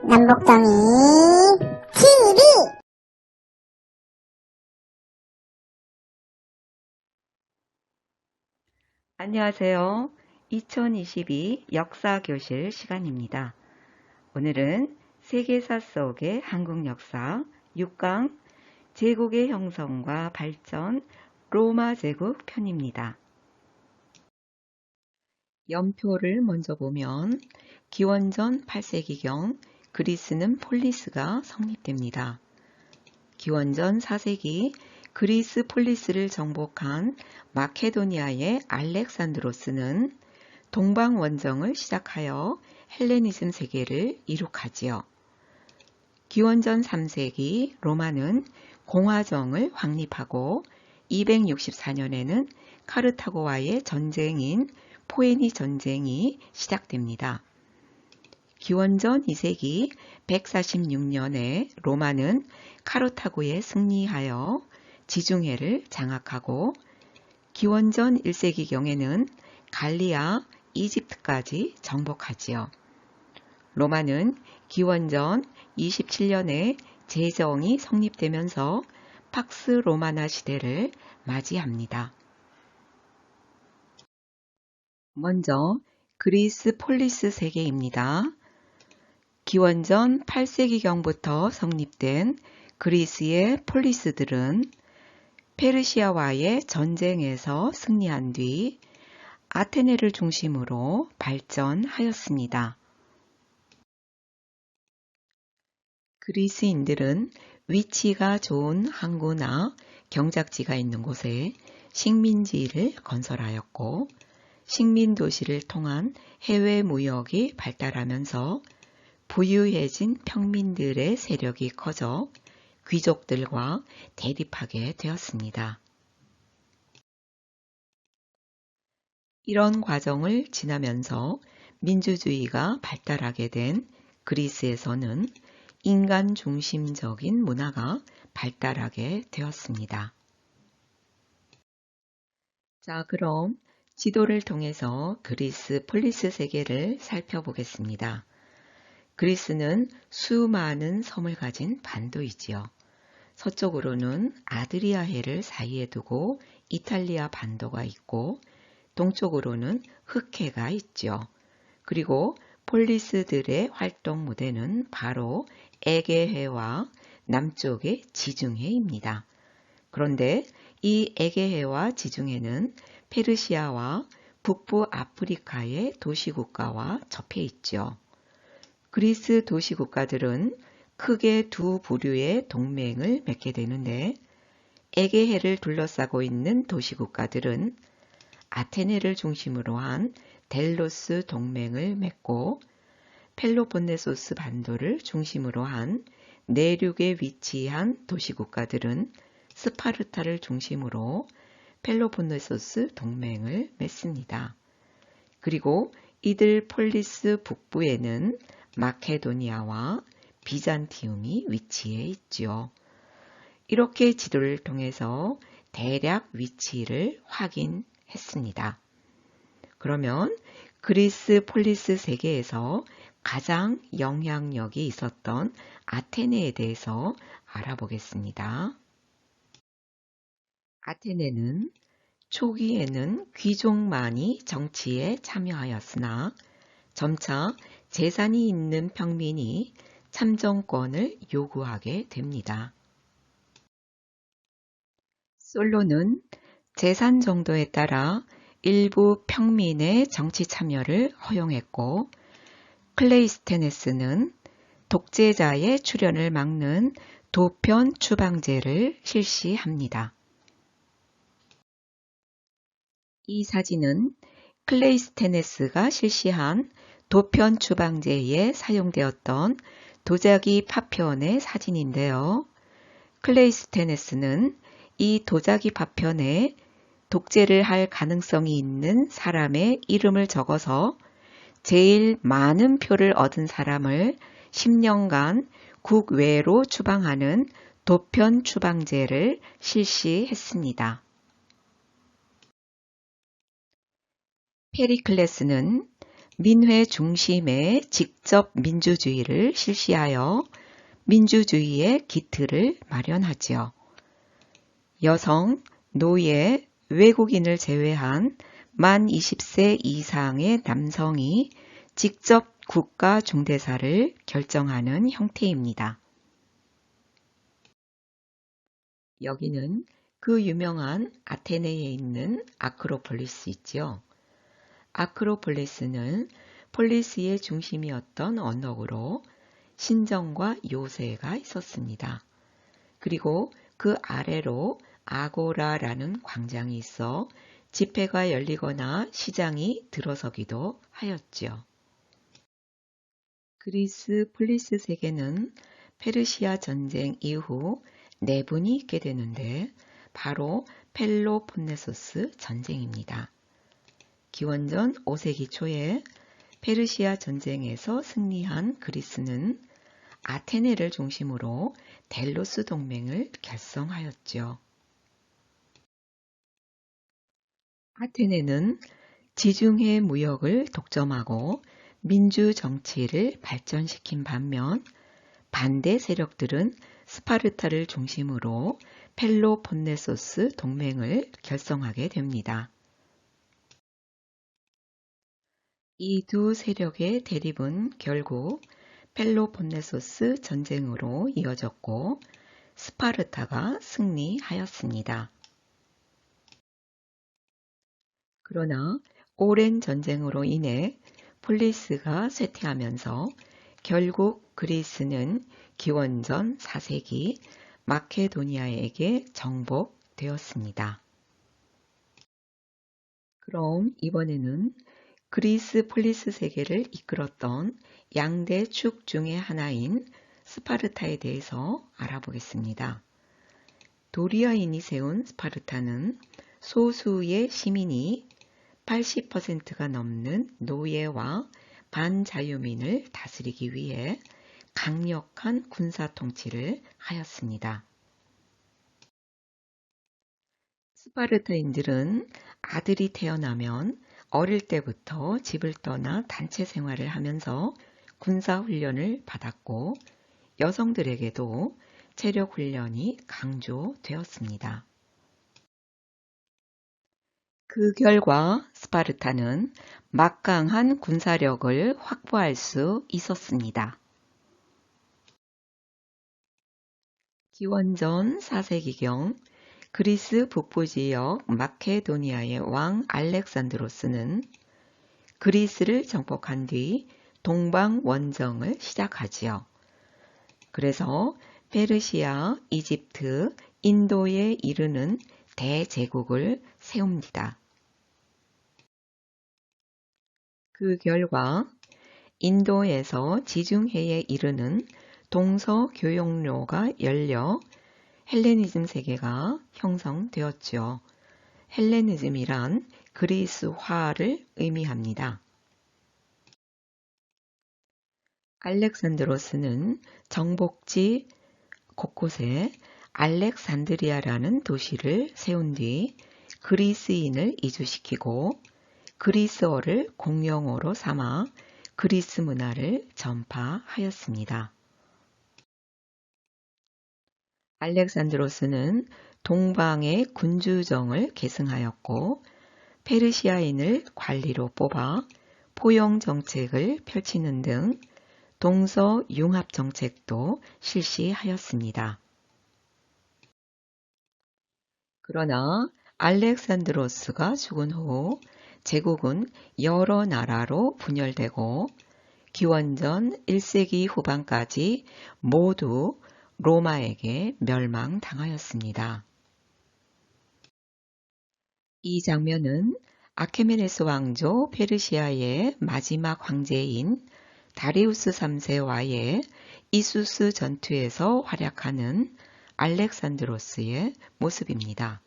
남북정이 TV. 안녕하세요. 2022 역사교실 시간입니다. 오늘은 세계사 속의 한국 역사 6강 제국의 형성과 발전 로마 제국 편입니다. 연표를 먼저 보면 기원전 8세기경 그리스는 폴리스가 성립됩니다. 기원전 4세기 그리스 폴리스를 정복한 마케도니아의 알렉산드로스는 동방 원정을 시작하여 헬레니즘 세계를 이룩하지요. 기원전 3세기 로마는 공화정을 확립하고 264년에는 카르타고와의 전쟁인 포에니 전쟁이 시작됩니다. 기원전 2세기 146년에 로마는 카르타고에 승리하여 지중해를 장악하고 기원전 1세기경에는 갈리아, 이집트까지 정복하지요. 로마는 기원전 27년에 제정이 성립되면서 팍스 로마나 시대를 맞이합니다. 먼저 그리스 폴리스 세계입니다. 기원전 8세기경부터 성립된 그리스의 폴리스들은 페르시아와의 전쟁에서 승리한 뒤 아테네를 중심으로 발전하였습니다. 그리스인들은 위치가 좋은 항구나 경작지가 있는 곳에 식민지를 건설하였고 식민도시를 통한 해외 무역이 발달하면서 부유해진 평민들의 세력이 커져 귀족들과 대립하게 되었습니다. 이런 과정을 지나면서 민주주의가 발달하게 된 그리스에서는 인간 중심적인 문화가 발달하게 되었습니다. 자, 그럼 지도를 통해서 그리스 폴리스 세계를 살펴보겠습니다. 그리스는 수많은 섬을 가진 반도이지요. 서쪽으로는 아드리아해를 사이에 두고 이탈리아 반도가 있고 동쪽으로는 흑해가 있죠. 그리고 폴리스들의 활동 무대는 바로 에게해와 남쪽의 지중해입니다. 그런데 이 에게해와 지중해는 페르시아와 북부 아프리카의 도시국가와 접해 있죠. 그리스 도시국가들은 크게 두 부류의 동맹을 맺게 되는데 에게해를 둘러싸고 있는 도시국가들은 아테네를 중심으로 한 델로스 동맹을 맺고 펠로폰네소스 반도를 중심으로 한 내륙에 위치한 도시국가들은 스파르타를 중심으로 펠로폰네소스 동맹을 맺습니다. 그리고 이들 폴리스 북부에는 마케도니아와 비잔티움이 위치해 있죠. 이렇게 지도를 통해서 대략 위치를 확인했습니다. 그러면 그리스 폴리스 세계에서 가장 영향력이 있었던 아테네에 대해서 알아보겠습니다. 아테네는 초기에는 귀족만이 정치에 참여하였으나 점차 재산이 있는 평민이 참정권을 요구하게 됩니다. 솔로는 재산 정도에 따라 일부 평민의 정치 참여를 허용했고 클레이스테네스는 독재자의 출현을 막는 도편 추방제를 실시합니다. 이 사진은 클레이스테네스가 실시한 도편 추방제에 사용되었던 도자기 파편의 사진인데요. 클레이스테네스는 이 도자기 파편에 독재를 할 가능성이 있는 사람의 이름을 적어서 제일 많은 표를 얻은 사람을 10년간 국외로 추방하는 도편 추방제를 실시했습니다. 페리클레스는 민회 중심의 직접 민주주의를 실시하여 민주주의의 기틀을 마련하지요. 여성, 노예, 외국인을 제외한 만 20세 이상의 남성이 직접 국가 중대사를 결정하는 형태입니다. 여기는 그 유명한 아테네에 있는 아크로폴리스 있죠. 아크로폴리스는 폴리스의 중심이었던 언덕으로 신정과 요새가 있었습니다. 그리고 그 아래로 아고라라는 광장이 있어 집회가 열리거나 시장이 들어서기도 하였지요. 그리스 폴리스 세계는 페르시아 전쟁 이후 내분이 있게 되는데 바로 펠로폰네소스 전쟁입니다. 기원전 5세기 초에 페르시아 전쟁에서 승리한 그리스는 아테네를 중심으로 델로스 동맹을 결성하였죠. 아테네는 지중해 무역을 독점하고 민주 정치를 발전시킨 반면 반대 세력들은 스파르타를 중심으로 펠로폰네소스 동맹을 결성하게 됩니다. 이 두 세력의 대립은 결국 펠로폰네소스 전쟁으로 이어졌고 스파르타가 승리하였습니다. 그러나 오랜 전쟁으로 인해 폴리스가 쇠퇴하면서 결국 그리스는 기원전 4세기 마케도니아에게 정복되었습니다. 그럼 이번에는 그리스 폴리스 세계를 이끌었던 양대 축 중의 하나인 스파르타에 대해서 알아보겠습니다. 도리아인이 세운 스파르타는 소수의 시민이 80%가 넘는 노예와 반자유민을 다스리기 위해 강력한 군사 통치를 하였습니다. 스파르타인들은 아들이 태어나면 어릴 때부터 집을 떠나 단체 생활을 하면서 군사 훈련을 받았고 여성들에게도 체력 훈련이 강조되었습니다. 그 결과 스파르타는 막강한 군사력을 확보할 수 있었습니다. 기원전 4세기경 그리스 북부 지역 마케도니아의 왕 알렉산드로스는 그리스를 정복한 뒤 동방 원정을 시작하지요. 그래서 페르시아, 이집트, 인도에 이르는 대제국을 세웁니다. 그 결과 인도에서 지중해에 이르는 동서교역로가 열려 헬레니즘 세계가 형성되었죠. 헬레니즘이란 그리스화를 의미합니다. 알렉산드로스는 정복지 곳곳에 알렉산드리아라는 도시를 세운 뒤 그리스인을 이주시키고 그리스어를 공용어로 삼아 그리스 문화를 전파하였습니다. 알렉산드로스는 동방의 군주정을 계승하였고 페르시아인을 관리로 뽑아 포용 정책을 펼치는 등 동서 융합 정책도 실시하였습니다. 그러나 알렉산드로스가 죽은 후 제국은 여러 나라로 분열되고 기원전 1세기 후반까지 모두 로마에게 멸망당하였습니다. 이 장면은 아케메네스 왕조 페르시아의 마지막 황제인 다리우스 3세와의 이수스 전투에서 활약하는 알렉산드로스의 모습입니다.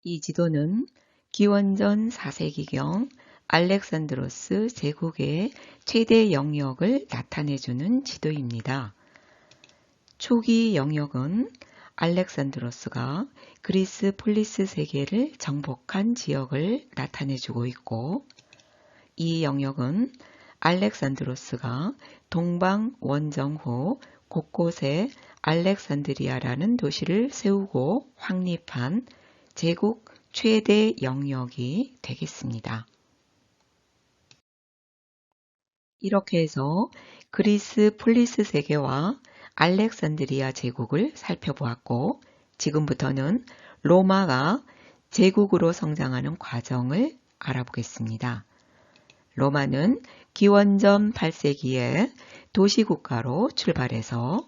이 지도는 기원전 4세기경 알렉산드로스 제국의 최대 영역을 나타내주는 지도입니다. 초기 영역은 알렉산드로스가 그리스 폴리스 세계를 정복한 지역을 나타내주고 있고 이 영역은 알렉산드로스가 동방 원정 후 곳곳에 알렉산드리아라는 도시를 세우고 확립한 제국 최대 영역이 되겠습니다. 이렇게 해서 그리스 폴리스 세계와 알렉산드리아 제국을 살펴보았고, 지금부터는 로마가 제국으로 성장하는 과정을 알아보겠습니다. 로마는 기원전 8세기에 도시국가로 출발해서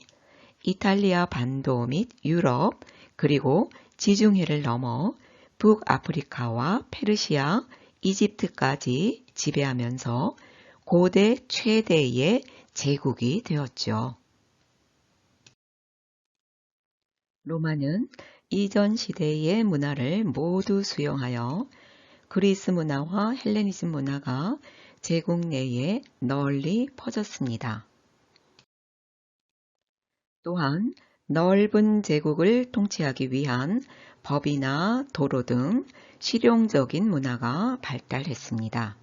이탈리아 반도 및 유럽, 그리고 지중해를 넘어 북아프리카와 페르시아, 이집트까지 지배하면서 고대 최대의 제국이 되었죠. 로마는 이전 시대의 문화를 모두 수용하여 그리스 문화와 헬레니즘 문화가 제국 내에 널리 퍼졌습니다. 또한 넓은 제국을 통치하기 위한 법이나 도로 등 실용적인 문화가 발달했습니다.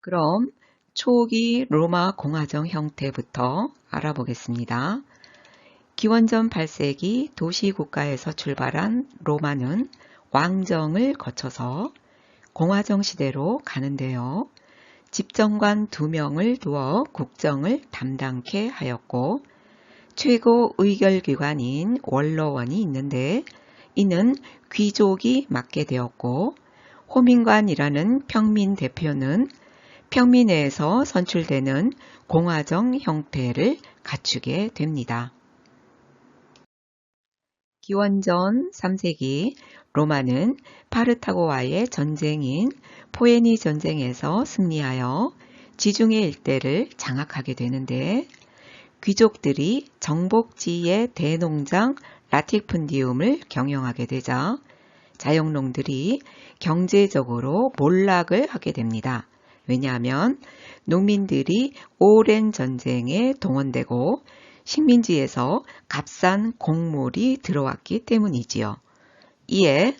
그럼 초기 로마 공화정 형태부터 알아보겠습니다. 기원전 8세기 도시국가에서 출발한 로마는 왕정을 거쳐서 공화정 시대로 가는데요. 집정관 2명을 두어 국정을 담당케 하였고, 최고 의결기관인 원로원이 있는데 이는 귀족이 맡게 되었고, 호민관이라는 평민 대표는 평민 내에서 선출되는 공화정 형태를 갖추게 됩니다. 기원전 3세기 로마는 파르타고와의 전쟁인 포에니 전쟁에서 승리하여 지중해 일대를 장악하게 되는데, 귀족들이 정복지의 대농장 라티푼디움을 경영하게 되자 자영농들이 경제적으로 몰락을 하게 됩니다. 왜냐하면 농민들이 오랜 전쟁에 동원되고 식민지에서 값싼 곡물이 들어왔기 때문이지요. 이에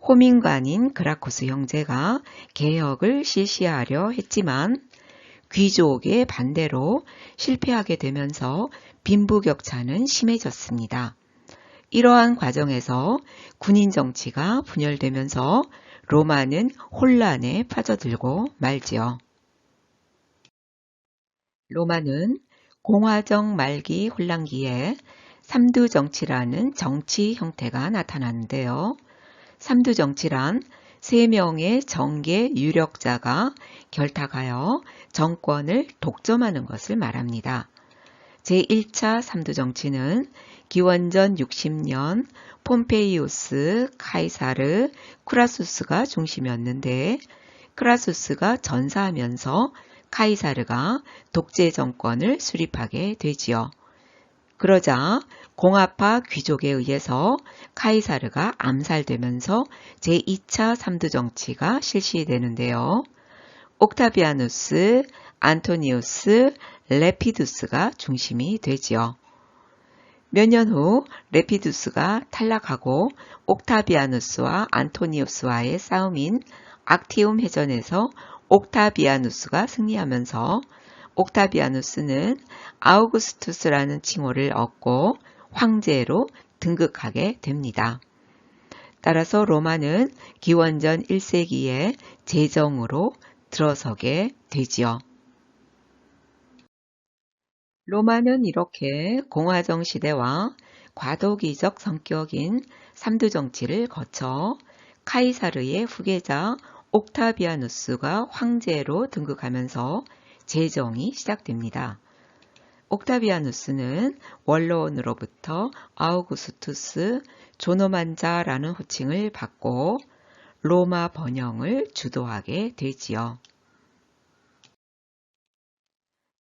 호민관인 그라코스 형제가 개혁을 실시하려 했지만 귀족의 반대로 실패하게 되면서 빈부격차는 심해졌습니다. 이러한 과정에서 군인 정치가 분열되면서 로마는 혼란에 빠져들고 말지요. 로마는 공화정 말기 혼란기에 삼두정치라는 정치 형태가 나타났는데요. 삼두정치란 3명의 정계 유력자가 결탁하여 정권을 독점하는 것을 말합니다. 제1차 삼두정치는 기원전 60년 폼페이우스, 카이사르, 쿠라수스가 중심이었는데, 크라수스가 전사하면서 카이사르가 독재 정권을 수립하게 되지요. 그러자 공화파 귀족에 의해서 카이사르가 암살되면서 제2차 삼두정치가 실시되는데요. 옥타비아누스, 안토니우스, 레피두스가 중심이 되지요. 몇 년 후 레피두스가 탈락하고 옥타비아누스와 안토니우스와의 싸움인 악티움 해전에서 옥타비아누스가 승리하면서 옥타비아누스는 아우구스투스라는 칭호를 얻고 황제로 등극하게 됩니다. 따라서 로마는 기원전 1세기에 제정으로 들어서게 되지요. 로마는 이렇게 공화정 시대와 과도기적 성격인 삼두정치를 거쳐 카이사르의 후계자 옥타비아누스가 황제로 등극하면서 제정이 시작됩니다. 옥타비아누스는 원로원으로부터 아우구스투스, 존엄한 자라는 호칭을 받고 로마 번영을 주도하게 되지요.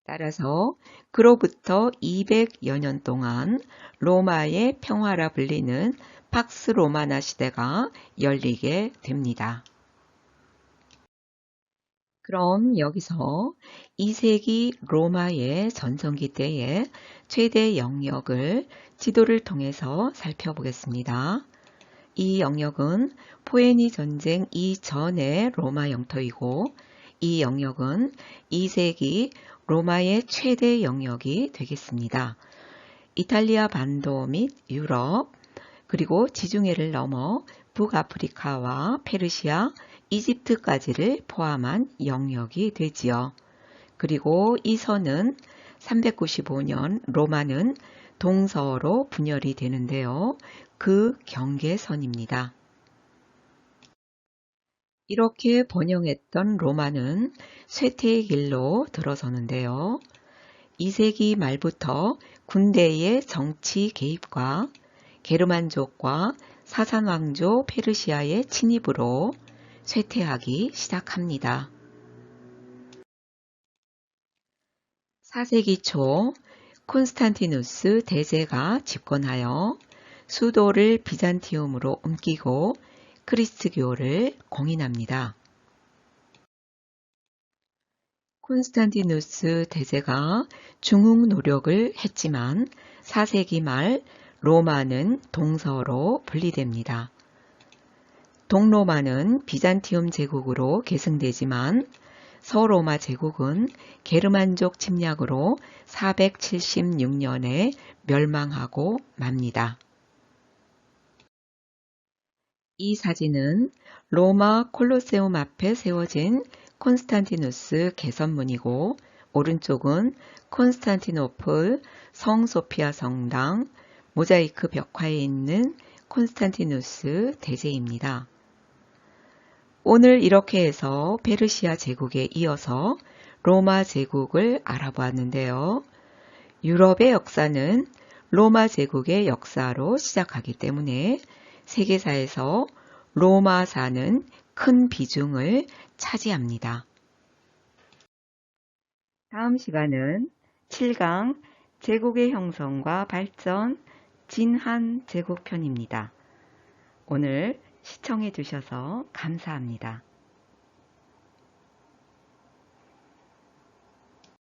따라서 그로부터 200여 년 동안 로마의 평화라 불리는 팍스 로마나 시대가 열리게 됩니다. 그럼 여기서 2세기 로마의 전성기 때의 최대 영역을 지도를 통해서 살펴보겠습니다. 이 영역은 포에니 전쟁 이전의 로마 영토이고 이 영역은 2세기 로마의 최대 영역이 되겠습니다. 이탈리아 반도 및 유럽, 그리고 지중해를 넘어 북아프리카와 페르시아, 이집트까지를 포함한 영역이 되지요. 그리고 이 선은 395년 로마는 동서로 분열이 되는데요. 그 경계선입니다. 이렇게 번영했던 로마는 쇠퇴의 길로 들어서는데요. 2세기 말부터 군대의 정치 개입과 게르만족과 사산왕조 페르시아의 침입으로 쇠퇴하기 시작합니다. 4세기 초 콘스탄티누스 대제가 집권하여 수도를 비잔티움으로 옮기고 그리스도교를 공인합니다. 콘스탄티누스 대제가 중흥 노력을 했지만 4세기 말 로마는 동서로 분리됩니다. 동로마는 비잔티움 제국으로 계승되지만 서로마 제국은 게르만족 침략으로 476년에 멸망하고 맙니다. 이 사진은 로마 콜로세움 앞에 세워진 콘스탄티누스 개선문이고 오른쪽은 콘스탄티노플 성소피아 성당 모자이크 벽화에 있는 콘스탄티누스 대제입니다. 오늘 이렇게 해서 페르시아 제국에 이어서 로마 제국을 알아보았는데요. 유럽의 역사는 로마 제국의 역사로 시작하기 때문에 세계사에서 로마사는 큰 비중을 차지합니다. 다음 시간은 7강 제국의 형성과 발전 진한 제국편입니다. 오늘 시청해 주셔서 감사합니다.